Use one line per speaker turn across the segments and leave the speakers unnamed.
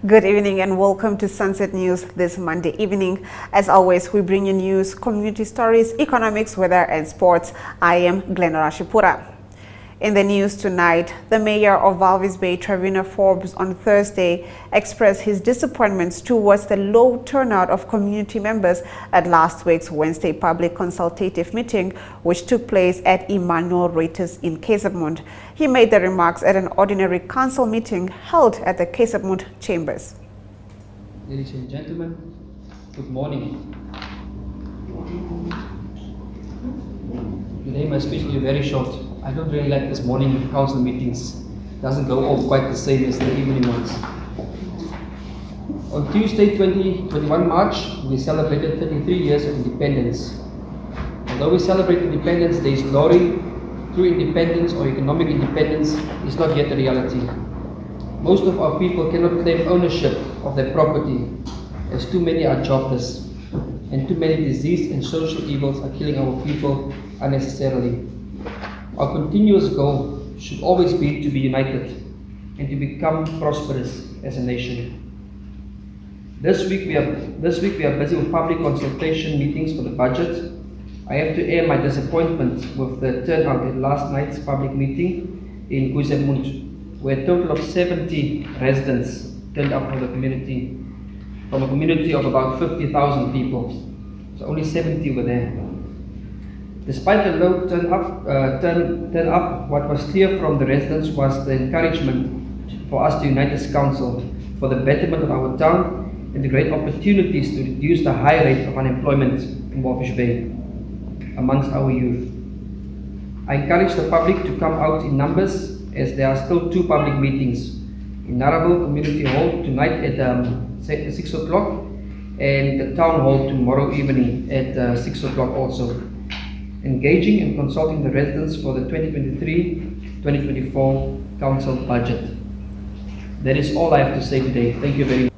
Good evening and welcome to Sunset News this Monday evening. As always, we bring you news, community stories, economics, weather and sports. I am Glenora Shipura. In the news tonight, the mayor of Walvis Bay, Trevina Forbes, on Thursday expressed his disappointments towards the low turnout of community members at last week's Wednesday public consultative meeting, which took place at Emmanuel Reuters in KZN. He made the remarks at an ordinary council meeting held at the KZN chambers.
Ladies and gentlemen, good morning. Today my speech will be very short. I don't really like this morning council meetings. Doesn't go off quite the same as the evening ones. On Tuesday, 21 March, we celebrated 33 years of independence. Although we celebrate independence, there is glory. True independence or economic independence is not yet a reality. Most of our people cannot claim ownership of their property, as too many are jobless, and too many disease and social evils are killing our people unnecessarily. Our continuous goal should always be to be united and to become prosperous as a nation. This week we are busy with public consultation meetings for the budget. I have to air my disappointment with the turnout at last night's public meeting in KZN, where a total of 70 residents turned up for the community, from a community of about 50,000 people. So only 70 were there. Despite the low turn up, what was clear from the residents was the encouragement for us to unite as council for the betterment of our town and the great opportunities to reduce the high rate of unemployment in Walvis Bay amongst our youth. I encourage the public to come out in numbers, as there are still two public meetings in Narrabul Community Hall tonight at 6 o'clock and the Town Hall tomorrow evening at 6 o'clock also, engaging and consulting the residents for the 2023-2024 council budget. That is all I have to say today. Thank you very much.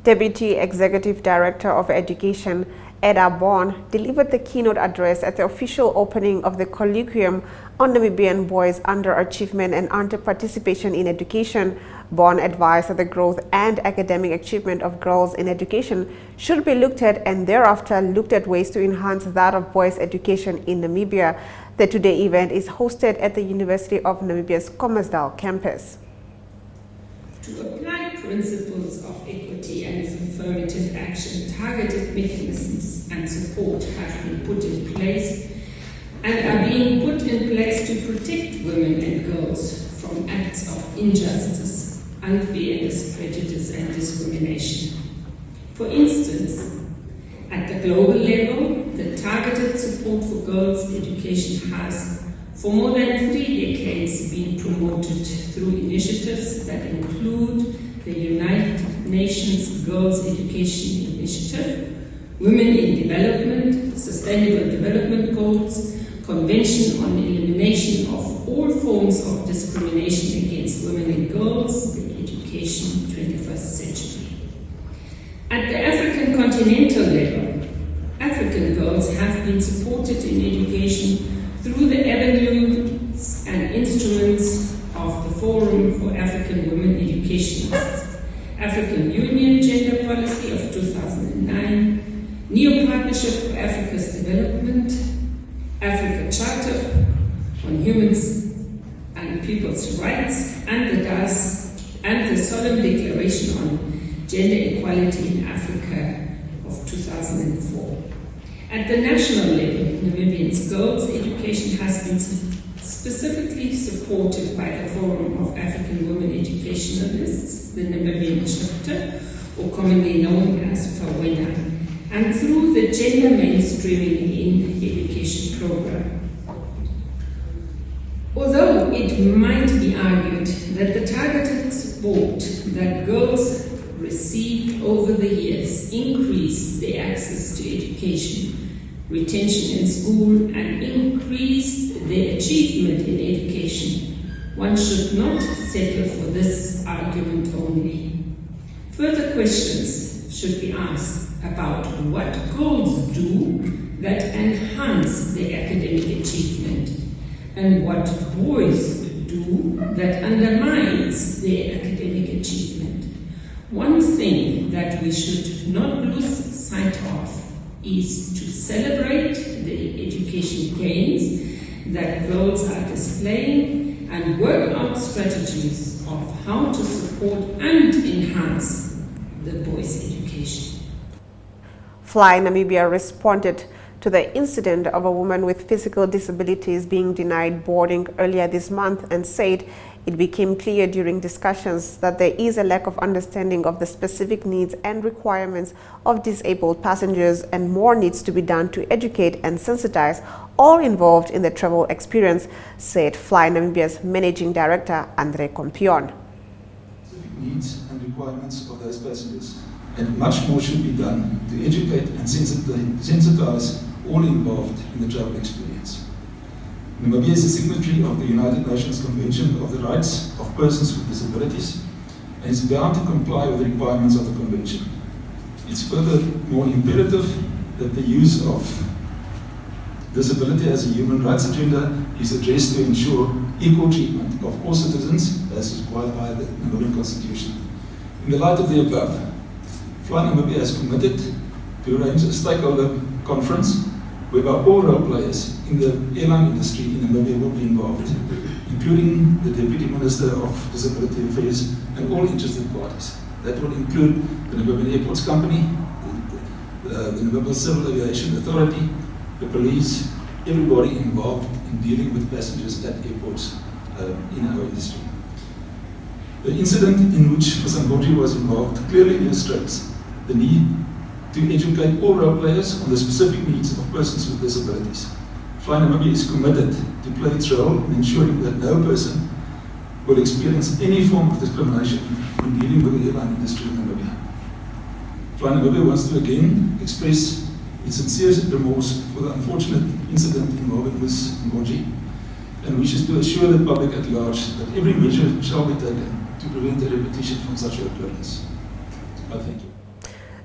Deputy Executive Director of Education, Eda Bon, delivered the keynote address at the official opening of the Colloquium on Namibian Boys' Underachievement and Under-Participation in Education. Bon advised that the growth and academic achievement of girls in education should be looked at and thereafter looked at ways to enhance that of boys' education in Namibia. The Today event is hosted at the University of Namibia's Commersdal campus.
To apply principles of equity and affirmative action, targeted mechanisms and support have been put in place and are being put in place to protect women and girls from acts of injustice, unfairness, prejudice and discrimination. For instance, at the global level, the targeted support for girls' education has for more than 3 decades been promoted through initiatives that include the United Nations Girls Education Initiative, Women in Development, Sustainable Development Goals, Convention on Elimination of All Forms of Discrimination Against Women and Girls in Education 21st Century. At the African continental level, African girls have been supported in education through the avenues and instruments of the Forum for African Women Educationists, African Union Gender Policy of 2009, Neo Partnership for Africa's Development, Africa Charter on Humans and People's Rights, and the Solemn Declaration on Gender Equality in Africa of 2004. At the national level, Namibians' girls' education has been specifically supported by the Forum of African Women Educationalists, the Namibian chapter, or commonly known as FAWENA, and through the Gender Mainstreaming in Education program. Although it might be argued that the targeted support that girls received over the years increased their access to education, retention in school, and increased their achievement in education, one should not settle for this argument only. Further questions should be asked about what girls do that enhance their academic achievement and what boys do that undermines their academic achievement. One thing that we should not lose sight of is to celebrate the education gains that girls are displaying and work out strategies of how to support and enhance the boys' education.
Fly Namibia responded to the incident of a woman with physical disabilities being denied boarding earlier this month and said it became clear during discussions that there is a lack of understanding of the specific needs and requirements of disabled passengers, and more needs to be done to educate and sensitize all involved in the travel experience, said Fly Namibia's Managing Director, Andre Kompion.
Specific needs and requirements of those passengers, and much more should be done to educate and sensitize all involved in the travel experience. Namibia is a signatory of the United Nations Convention of the Rights of Persons with Disabilities and is bound to comply with the requirements of the Convention. It's furthermore imperative that the use of disability as a human rights agenda is addressed to ensure equal treatment of all citizens as required by the Namibian Constitution. In the light of the above, Fly Namibia has committed to arrange a stakeholder conference whereby all role players in the airline industry in Namibia will be involved, including the Deputy Minister of Disability Affairs and all interested parties. That will include the Namibian Airports Company, the Namibian Civil Aviation Authority, the police, everybody involved in dealing with passengers at airports in our industry. The incident in which Ms. Ngozi was involved clearly illustrates the need to educate all role players on the specific needs of persons with disabilities. Fly Namibia is committed to play its role in ensuring that no person will experience any form of discrimination when dealing with the airline industry in Namibia. Fly Namibia wants to again express its sincerest remorse for the unfortunate incident involving Ms. Ngozi and wishes to assure the public at large that every measure shall be taken to prevent a repetition from such an occurrence. I thank you.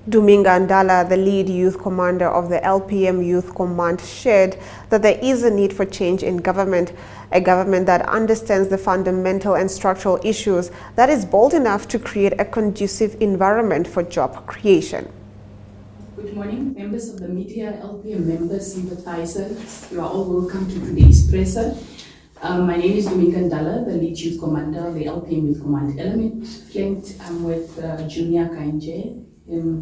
Duminga Ndala, the lead youth commander of the LPM Youth Command, shared that there is a need for change in government, a government that understands the fundamental and structural issues, that is bold enough to create a conducive environment for job creation.
Good morning, members of the media, LPM members, sympathizers. You are all welcome to today's presser. My name is Duminga Ndala, the lead youth commander of the LPM Youth Command element. Flanked, I'm with Junior Kainje.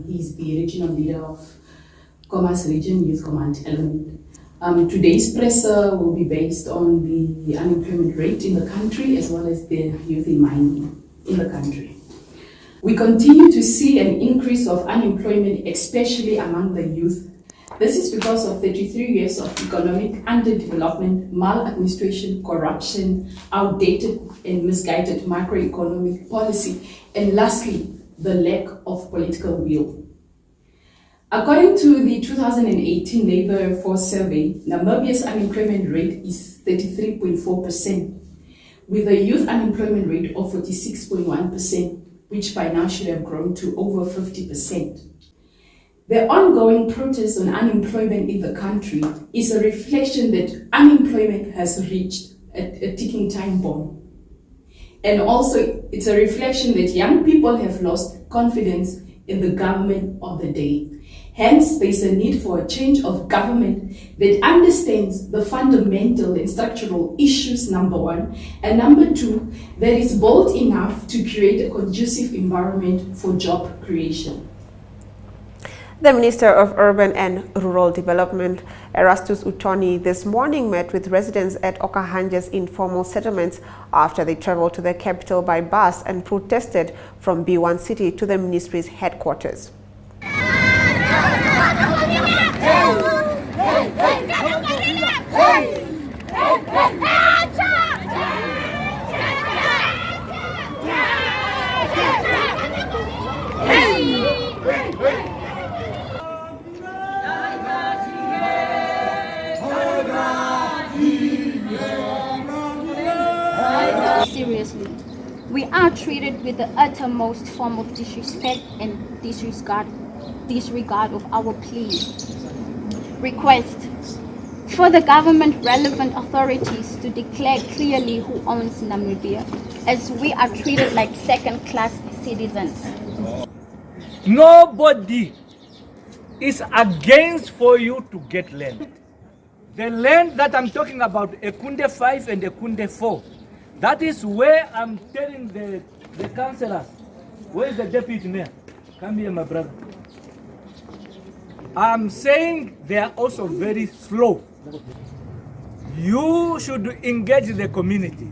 He's the regional leader of Commerce Region Youth Command element. Today's presser will be based on the unemployment rate in the country as well as the youth in mining in the country. We continue to see an increase of unemployment, especially among the youth. This is because of 33 years of economic underdevelopment, maladministration, corruption, outdated and misguided macroeconomic policy, and lastly, the lack of political will. According to the 2018 Labour Force Survey, Namibia's unemployment rate is 33.4%, with a youth unemployment rate of 46.1%, which by now should have grown to over 50%. The ongoing protest on unemployment in the country is a reflection that unemployment has reached a ticking time bomb. And also, it's a reflection that young people have lost confidence in the government of the day. Hence, there's a need for a change of government that understands the fundamental and structural issues, number one, and number two, that is bold enough to create a conducive environment for job creation.
The Minister of Urban and Rural Development, Erastus Utoni, this morning met with residents at Okahanja's informal settlements after they traveled to the capital by bus and protested from B1 City to the ministry's headquarters.
Seriously, we are treated with the uttermost form of disrespect and disregard of our plea. Request for the government relevant authorities to declare clearly who owns Namibia, as we are treated like second-class citizens.
Nobody is against for you to get land. The land that I'm talking about, Ekunde 5 and Ekunde 4, that is where I'm telling the councillors. Where is the deputy mayor? Come here, my brother. I'm saying they are also very slow. You should engage the community.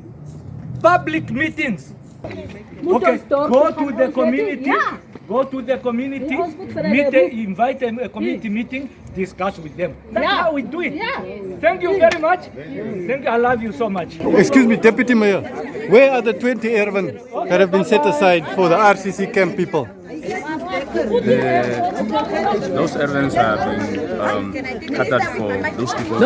Public meetings. Okay, go to the community. Go to the community, invite a community meeting, discuss with them. That's how we do it. Thank you very much. Thank you. I love you so much.
Excuse me, Deputy Mayor. Where are the 20 airmen that have been set aside for the RCC camp people?
Those airmen have been catered for those people.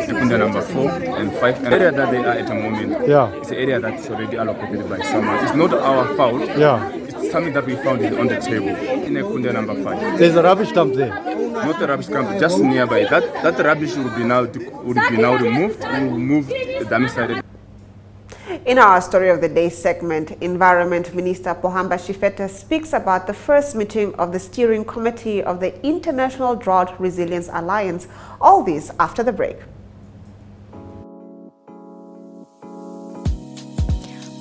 Secunda number 4 and 5. And the area that they are at the moment, it's an area that's already allocated by someone. It's not our fault. It's something that we found on the table in Secunda number 5.
There's a rubbish dump there.
Not a rubbish dump, just nearby. That rubbish would be now removed. We will move the damage side.
In our Story of the Day segment, Environment Minister Pohamba Shifeta speaks about the first meeting of the steering committee of the International Drought Resilience Alliance. All this after the break.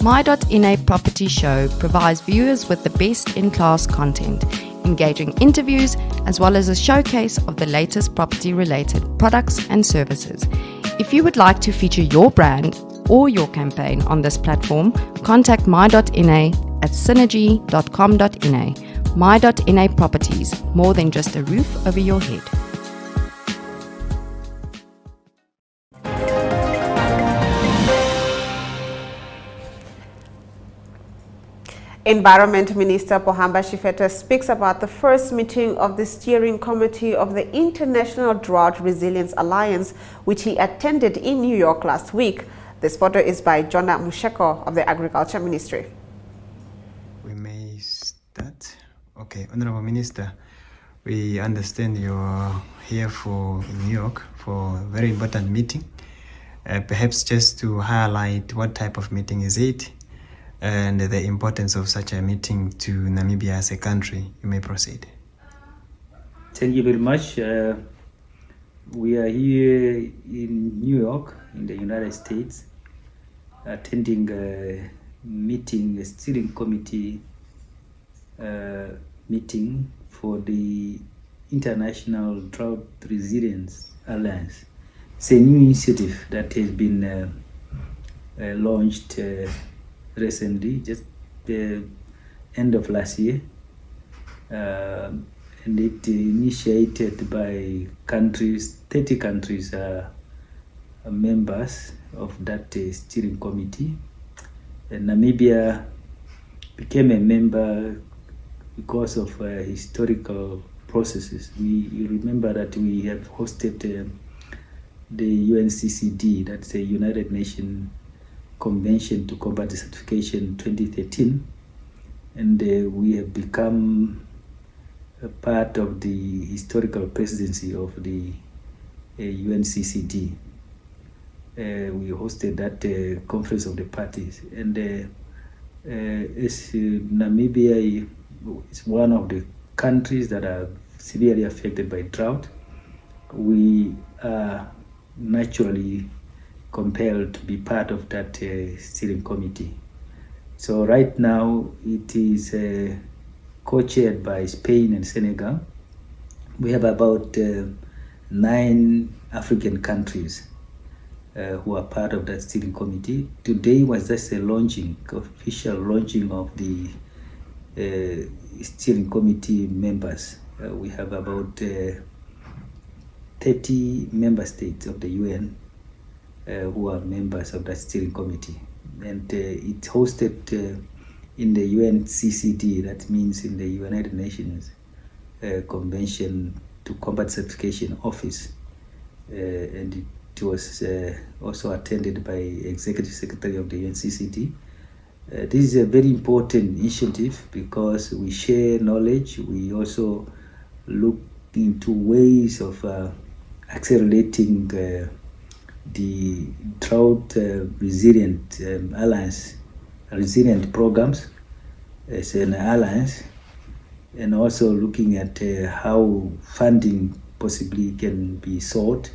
My.NA Property Show provides viewers with the best in-class content, engaging interviews, as well as a showcase of the latest property-related products and services. If you would like to feature your brand or your campaign on this platform, contact My.NA at synergy.com.na. My.NA Properties, more than just a roof over your head.
Environment Minister Pohamba Shifeta speaks about the first meeting of the steering committee of the International Drought Resilience Alliance, which he attended in New York last week. This photo is by Jonah Musheko of the Agriculture Ministry.
We may start. Okay, Honorable Minister, we understand you're here in New York for a very important meeting. Perhaps just to highlight what type of meeting is it and the importance of such a meeting to Namibia as a country. You may proceed.
Thank you very much. We are here in New York, in the United States, attending a meeting, a steering committee meeting for the International Drought Resilience Alliance. It's a new initiative that has been launched recently, just the end of last year, and it initiated by countries, 30 countries are members of that steering committee. And Namibia became a member because of historical processes. You remember that we have hosted the UNCCD, that's the United Nations Convention to Combat Desertification 2013, and we have become a part of the historical presidency of the UNCCD. We hosted that conference of the parties, and Namibia is one of the countries that are severely affected by drought. We are naturally compelled to be part of that steering committee. So right now it is co-chaired by Spain and Senegal. We have about 9 African countries who are part of that steering committee. Today was just a official launching of the steering committee members. We have about 30 member states of the UN who are members of that steering committee, and it's hosted in the UNCCD, that means in the United Nations Convention to Combat Desertification Office, and it was also attended by Executive Secretary of the UNCCD. This is a very important initiative because we share knowledge. We also look into ways of accelerating the drought resilient alliance resilient programs as an alliance, and also looking at how funding possibly can be sought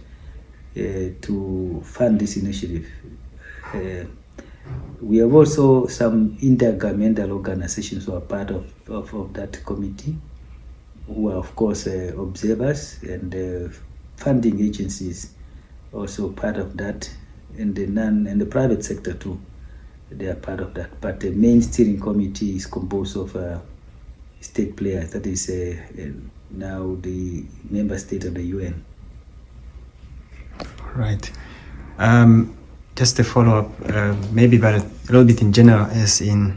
to fund this initiative. We have also some intergovernmental organizations who are part of that committee, who are of course observers, and funding agencies also part of that, and the private sector too. They are part of that. But the main steering committee is composed of state players, that is now the member state of the UN.
Right. Just a follow-up, maybe but a little bit in general, as in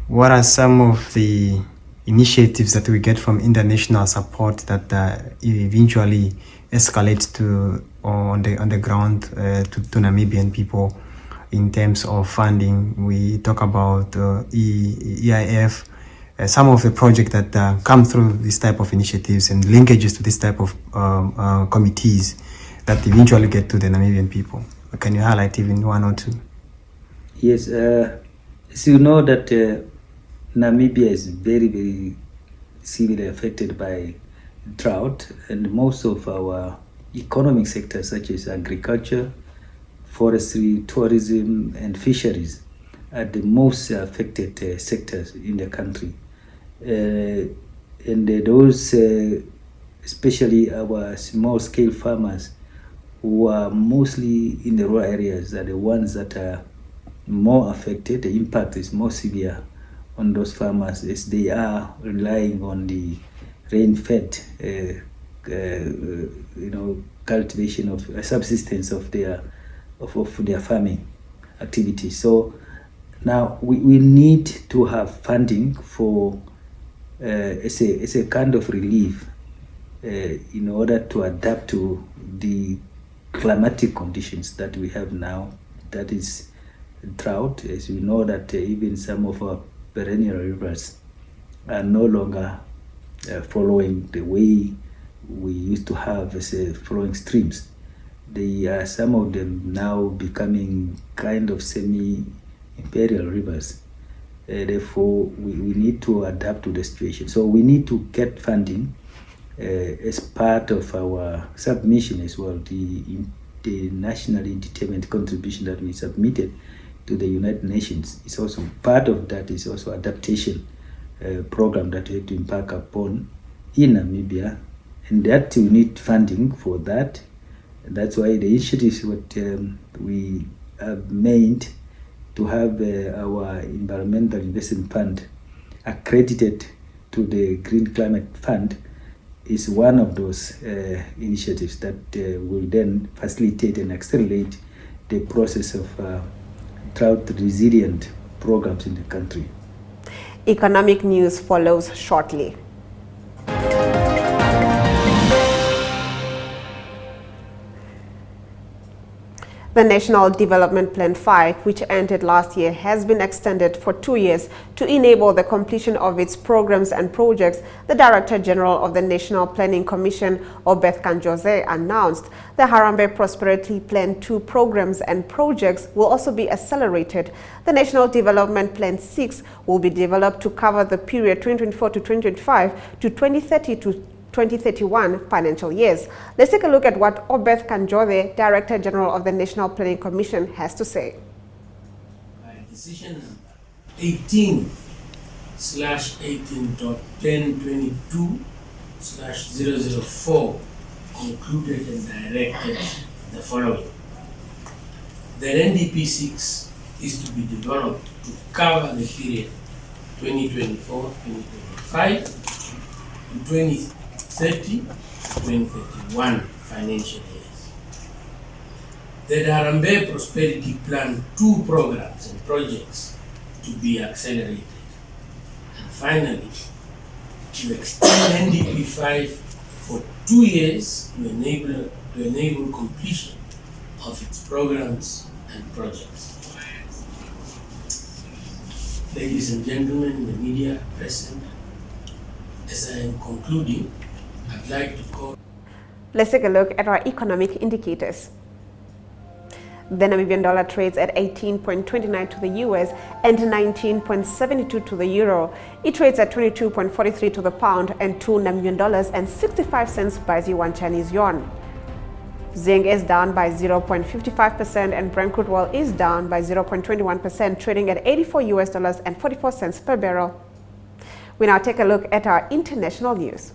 what are some of the initiatives that we get from international support that eventually escalate to on the ground to Namibian people in terms of funding? We talk about EIF, some of the projects that come through this type of initiatives and linkages to this type of committees that eventually get to the Namibian people. Can you highlight even one or two?
Yes, as you know that Namibia is very, very severely affected by drought, and most of our economic sectors such as agriculture, forestry, tourism, and fisheries are the most affected sectors in the country. And those, especially our small-scale farmers, who are mostly in the rural areas, are the ones that are more affected. The impact is more severe on those farmers as they are relying on the rain-fed, cultivation of subsistence of their farming activities. So now we need to have funding for as a kind of relief in order to adapt to the climatic conditions that we have now, that is drought. As we know that even some of our perennial rivers are no longer following the way we used to have as flowing streams. They are, some of them now becoming kind of semi-imperial rivers. Therefore, we need to adapt to the situation. So we need to get funding as part of our submission as well. The nationally determined contribution that we submitted to the United Nations is also part of that, is also adaptation program that we have to embark upon in Namibia, and that we need funding for that. And that's why the initiatives what we have made to have our environmental investment fund accredited to the Green Climate Fund is one of those initiatives that will then facilitate and accelerate the process of drought resilient programs in the country.
Economic news follows shortly. The National Development Plan 5, which ended last year, has been extended for 2 years to enable the completion of its programs and projects. The Director General of the National Planning Commission, Obeth Kanjose, announced the Harambee Prosperity Plan 2 programs and projects will also be accelerated. The National Development Plan 6 will be developed to cover the period 2024 to 2025 to 2030 to 2031 financial years. Let's take a look at what Obeth Kanjode, Director General of the National Planning Commission, has to say.
Decision 18/18.1022/004 concluded and directed the following. The NDP 6 is to be developed to cover the period 2024-2025 to 2030-2031 financial years. The Harambee Prosperity Plan 2 programs and projects to be accelerated. And finally, to extend NDP 5 for 2 years to enable completion of its programs and projects. Ladies and gentlemen, the media present, as I am concluding, I'd like to call.
Let's take a look at our economic indicators. The Namibian dollar trades at 18.29 to the US and 19.72 to the euro. It trades at 22.43 to the pound and 2 Namibian dollars and 65 cents buys you 1 Chinese yuan. Zinc is down by 0.55% and Brent crude oil is down by 0.21%, trading at $84 and 44 cents per barrel. We now take a look at our international news.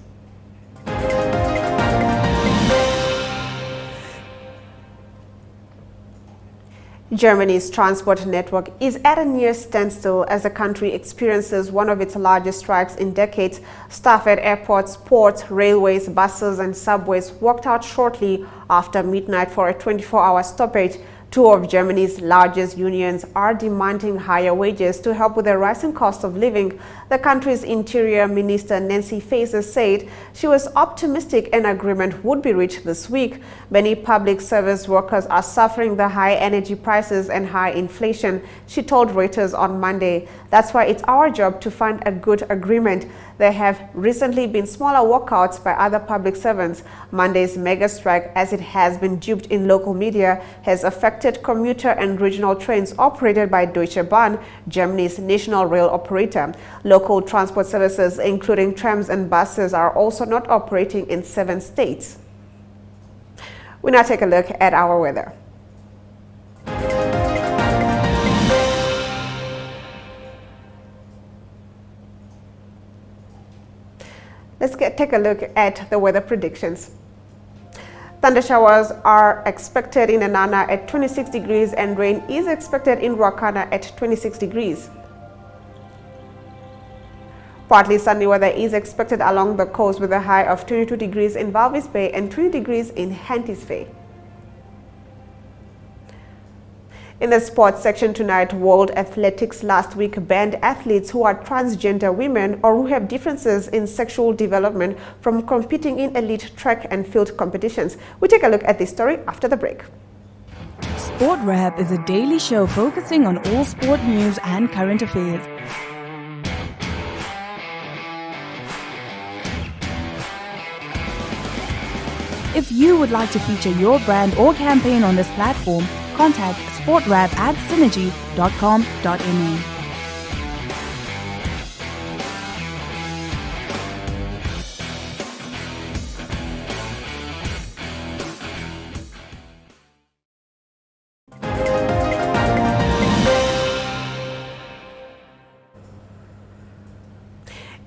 Germany's transport network is at a near standstill as the country experiences one of its largest strikes in decades. Staff at airports, ports, railways, buses and subways walked out shortly after midnight for a 24-hour stoppage. Two of Germany's largest unions are demanding higher wages to help with the rising cost of living. The country's Interior Minister Nancy Faeser said she was optimistic an agreement would be reached this week. Many public service workers are suffering the high energy prices and high inflation, she told Reuters on Monday. That's why it's our job to find a good agreement. There have recently been smaller walkouts by other public servants. Monday's mega strike, as it has been duped in local media, has affected commuter and regional trains operated by Deutsche Bahn, Germany's national rail operator. Local transport services, including trams and buses, are also not operating in 7 states. We now take a look at our weather. Let's take a look at the weather predictions. Thunder showers are expected in Anana at 26 degrees and rain is expected in Ruacana at 26 degrees. Partly sunny weather is expected along the coast with a high of 22 degrees in Walvis Bay and 20 degrees in Henties Bay. In the sports section tonight, World Athletics last week banned athletes who are transgender women or who have differences in sexual development from competing in elite track and field competitions. We take a look at this story after the break.
Sport Wrap is a daily show focusing on all sport news and current affairs. If you would like to feature your brand or campaign on this platform, contact sportwrap@synergy.com.ma.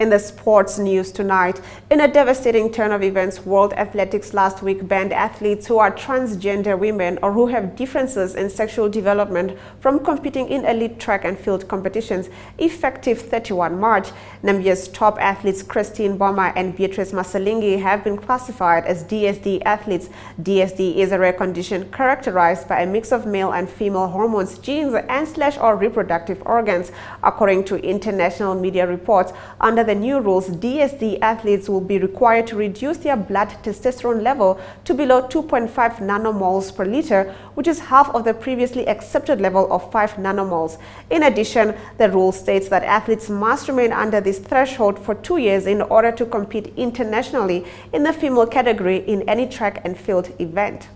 In the sports news tonight, in a devastating turn of events, World Athletics last week banned athletes who are transgender women or who have differences in sexual development from competing in elite track and field competitions. Effective 31 March, Namibia's top athletes Christine Boma and Beatrice Masalingi have been classified as DSD athletes. DSD is a rare condition characterized by a mix of male and female hormones, genes, and/or reproductive organs. According to international media reports, under the new rules, DSD athletes will be required to reduce their blood testosterone level to below 2.5 nanomoles per liter, which is half of the previously accepted level of 5 nanomoles. In addition, the rule states that athletes must remain under this threshold for 2 years in order to compete internationally in the female category in any track and field event.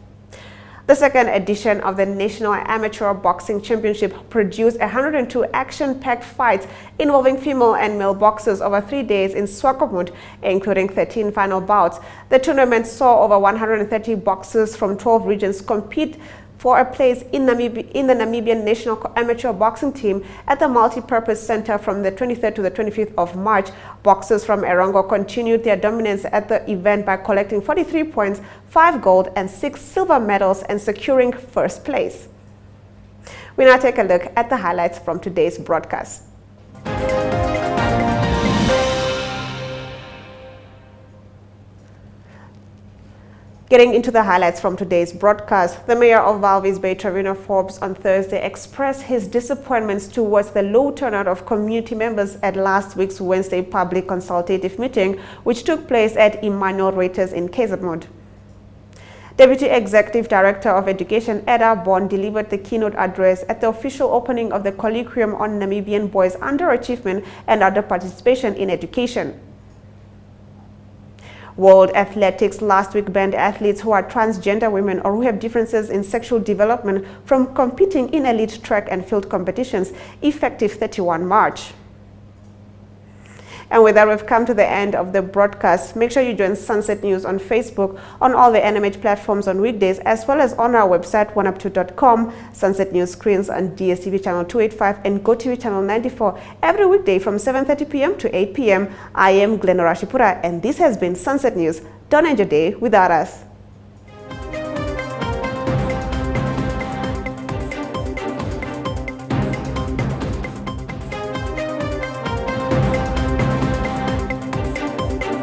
The second edition of the National Amateur Boxing Championship produced 102 action-packed fights involving female and male boxers over 3 days in Swakopmund, including 13 final bouts. The tournament saw over 130 boxers from 12 regions compete for a place in the Namibian National Amateur Boxing Team at the Multi-Purpose Center from the 23rd to the 25th of March. Boxers from Erongo continued their dominance at the event by collecting 43 points, 5 gold and 6 silver medals and securing first place. We now take a look at the highlights from today's broadcast. Getting into the highlights from today's broadcast, the mayor of Walvis Bay, Trevino Forbes, on Thursday expressed his disappointments towards the low turnout of community members at last week's Wednesday public consultative meeting, which took place at Emmanuel Reuters in KZN. Deputy Executive Director of Education, Eda Bond, delivered the keynote address at the official opening of the colloquium on Namibian boys' underachievement and other participation in education. World Athletics last week banned athletes who are transgender women or who have differences in sexual development from competing in elite track and field competitions, effective 31 March. And with that, we've come to the end of the broadcast. Make sure you join Sunset News on Facebook, on all the NMH platforms on weekdays, as well as on our website, OneUpTwo.com, Sunset News screens on DSTV channel 285 and GoTV channel 94 every weekday from 7:30 p.m. to 8 p.m. I am Glenora Shipura, and this has been Sunset News. Don't end your day without us.